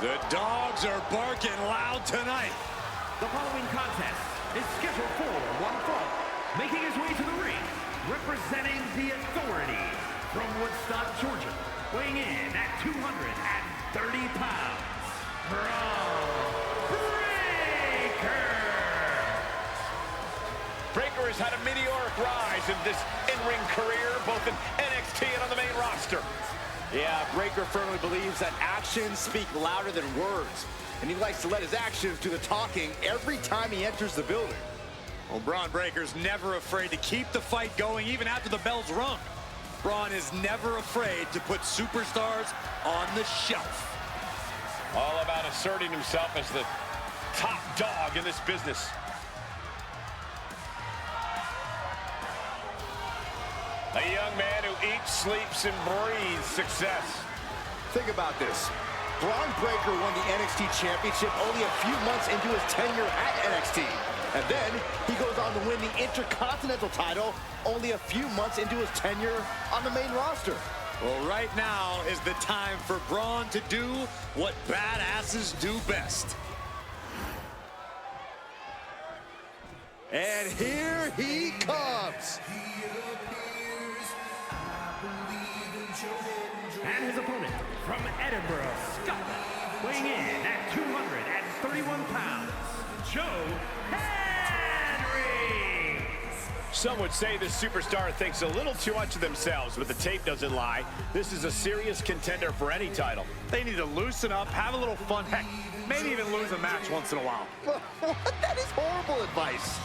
The dogs are barking loud tonight. The following contest is scheduled for one fall. Making his way to the ring, representing the Authority from Woodstock, Georgia, weighing in at 230 pounds, Bron Breakker. Breakker has had a meteoric rise in this in-ring career, both in NXT and on the main roster. Yeah, Breakker firmly believes that actions speak louder than words, and he likes to let his actions do the talking every time he enters the building. Well, Bron Breakker's never afraid to keep the fight going even after the bell's rung. Bron is never afraid to put superstars on the shelf. All about asserting himself as the top dog in this business. A young man who eats, sleeps, and breathes success. Think about this. Bron Breakker won the NXT Championship only a few months into his tenure at NXT. And then he goes on to win the Intercontinental title only a few months into his tenure on the main roster. Well, right now is the time for Bron to do what badasses do best. And here he comes. And his opponent from Edinburgh, Scotland, weighing in at 231 pounds, Joe Hendry. Some would say this superstar thinks a little too much of themselves, but the tape doesn't lie. This is a serious contender for any title. They need to loosen up, have a little fun, heck, maybe even lose a match once in a while. That is horrible advice.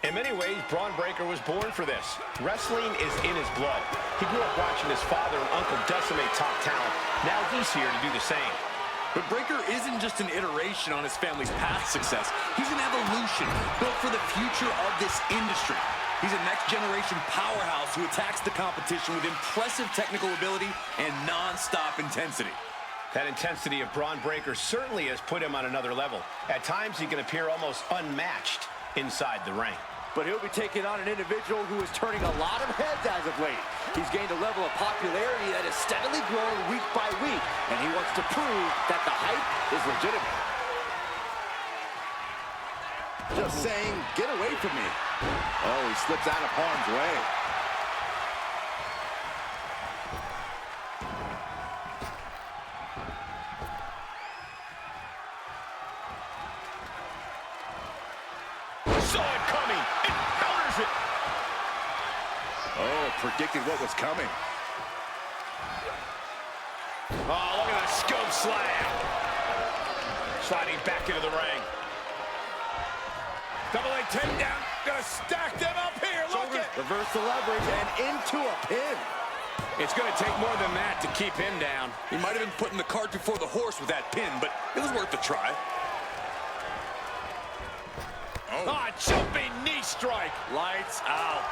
In many ways, Bron Breakker was born for this. Wrestling is in his blood. He grew up watching his father and uncle decimate top talent. Now he's here to do the same. But Breakker isn't just an iteration on his family's past success. He's an evolution built for the future of this industry. He's a next-generation powerhouse who attacks the competition with impressive technical ability and non-stop intensity. That intensity of Bron Breakker certainly has put him on another level. At times, he can appear almost unmatched inside the ring. But he'll be taking on an individual who is turning a lot of heads as of late. He's gained a level of popularity that is steadily growing week by week, and he wants to prove that the hype is legitimate. Just saying, get away from me. Oh, he slips out of harm's way. Saw it coming and counters it. Oh, predicted what was coming. Oh, look at that scope slam. Sliding back into the ring. Double leg takedown. Gonna stack them up here. Look at Reverse the leverage and into a pin. It's going to take more than that to keep him down. He might have been putting the cart before the horse with that pin, but it was worth a try. Oh, jumping knee strike. Lights out.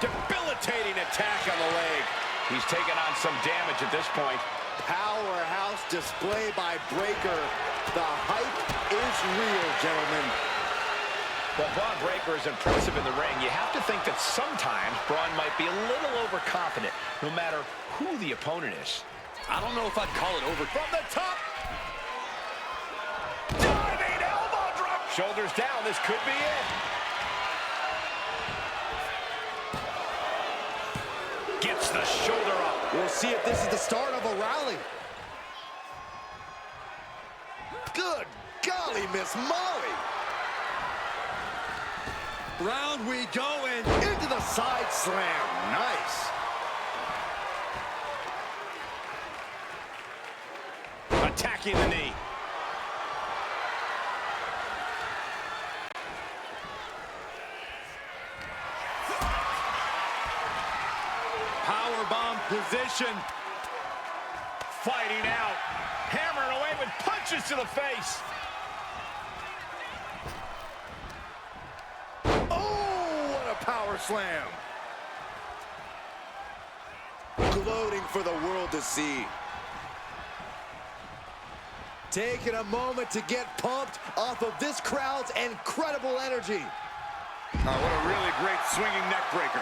Debilitating attack on the leg. He's taking on some damage at this point. Powerhouse display by Breakker. The hype is real, gentlemen. While Bron Breakker is impressive in the ring, you have to think that sometimes Bron might be a little overconfident, no matter who the opponent is. I don't know if I'd call it over. From the top. Diving elbow drop. Shoulders down. This could be it. Gets the shoulder up. We'll see if this is the start of a rally. Good golly, Miss Molly. Round we go and into the side slam. Nice. Attacking the knee. Powerbomb position. Fighting out. Hammering away with punches to the face. Oh, what a power slam. Gloating for the world to see. Taking a moment to get pumped off of this crowd's incredible energy. Oh, what a really great swinging neck breaker.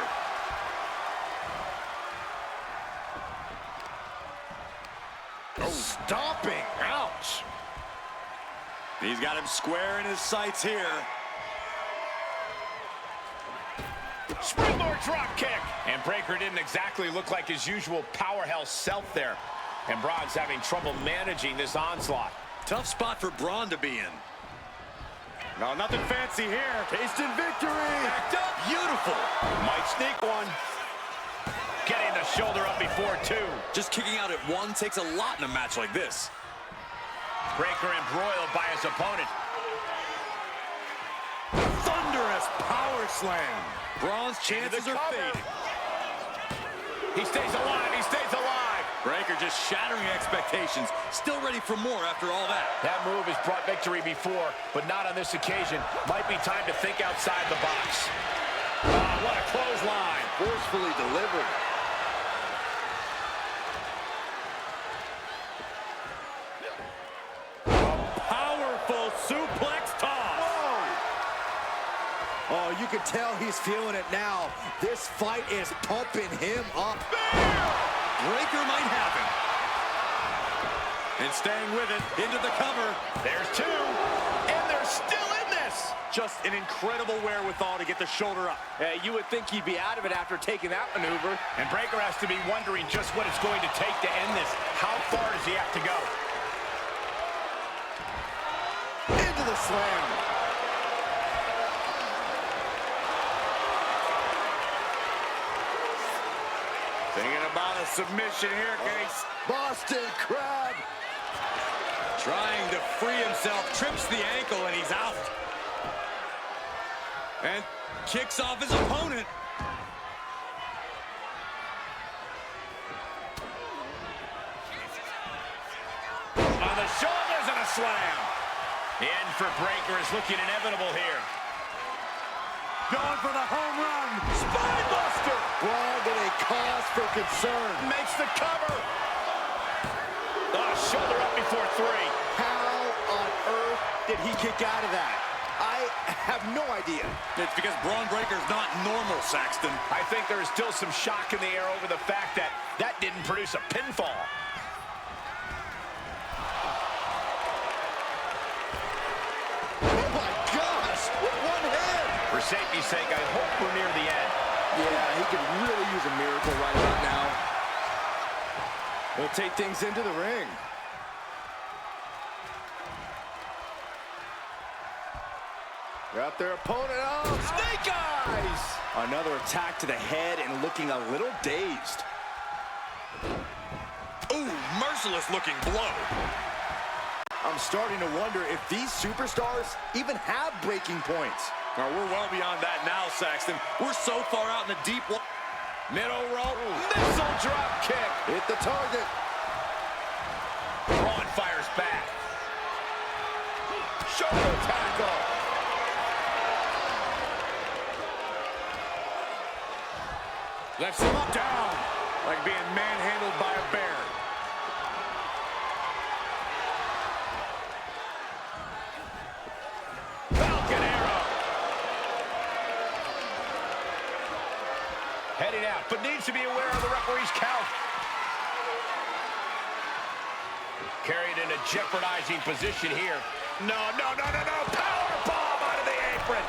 Oh, stomping. Ouch. He's got him square in his sights here. Springboard drop kick. And Breaker didn't exactly look like his usual powerhouse self there. And Bron's having trouble managing this onslaught. Tough spot for Bron to be in. No, nothing fancy here. Tasting victory. Backed up. Beautiful. Might sneak one. Getting the shoulder up before two. Just kicking out at one takes a lot in a match like this. Breaker embroiled by his opponent. Thunderous power slam. Bron's chances are fading. He stays alive. He stays alive. Breaker just shattering expectations. Still ready for more after all that. That move has brought victory before, but not on this occasion. Might be time to think outside the box. Oh, what a clothesline. Forcefully delivered. Powerful suplex toss. Whoa. Oh, you can tell he's feeling it now. This fight is pumping him up. Breaker might have him. And staying with it, into the cover. There's two, and they're still in this. Just an incredible wherewithal to get the shoulder up. You would think he'd be out of it after taking that maneuver. And Breaker has to be wondering just what it's going to take to end this. How far does he have to go? Into the slam. Thinking about a submission here, Case. Boston Crab. Trying to free himself, trips the ankle, and he's out. And kicks off his opponent. On the shoulders and a slam. The end for Breaker is looking inevitable here. Going for the home run. Spinebuster. Bron with a cause for concern. Makes the cover. Oh, shoulder up before three. How on earth did he kick out of that? I have no idea. It's because Bron Breaker's not normal, Saxton. I think there is still some shock in the air over the fact that that didn't produce a pinfall. Oh my gosh, with one hand. For safety's sake, I hope we're near the end. Yeah, he could really use a miracle right about now. We'll take things into the ring. Got their opponent out. Snake eyes! Another attack to the head and looking a little dazed. Ooh, merciless looking blow. I'm starting to wonder if these superstars even have breaking points. Now, we're well beyond that now, Saxton. We're so far out in the deep one. Middle rope. Missile drop kick. Hit the target. Bron fires back. Shoulder tackle. Left him down, like being manhandled by a bear. Falcon arrow. Heading out, but needs to be aware of the referee's count. Carried in a jeopardizing position here. No. Power bomb out of the apron.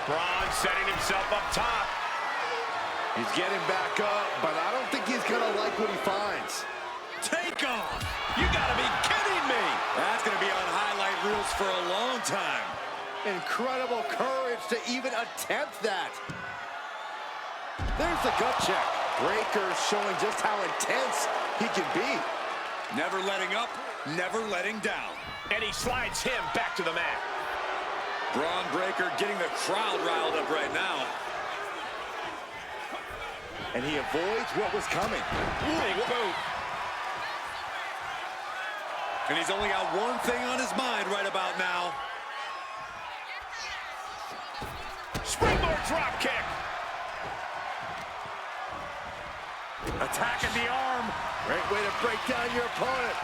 Bron setting himself up top. He's getting back up, but I don't think he's gonna like what he finds. Take off! You gotta be kidding me! That's gonna be on highlight reels for a long time. Incredible courage to even attempt that. There's the gut check. Breaker showing just how intense he can be. Never letting up, never letting down. And he slides him back to the mat. Bron Breaker getting the crowd riled up right now. and he avoids what was coming. Big boot. And he's only got one thing on his mind right about now. Springboard drop kick. Attacking the arm. Great way to break down your opponent.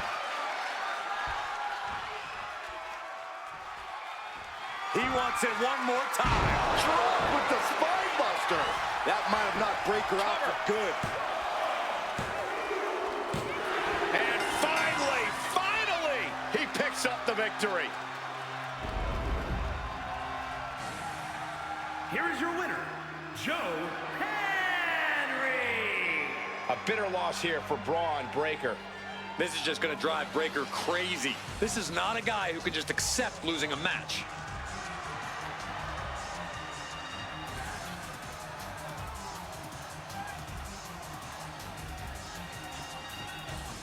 He wants it one more time. Drop with the spine buster. That might have knocked Breaker out for good. And finally, he picks up the victory. Here is your winner, Joe Hendry. A bitter loss here for Bron Breakker. This is just going to drive Breaker crazy. This is not a guy who can just accept losing a match.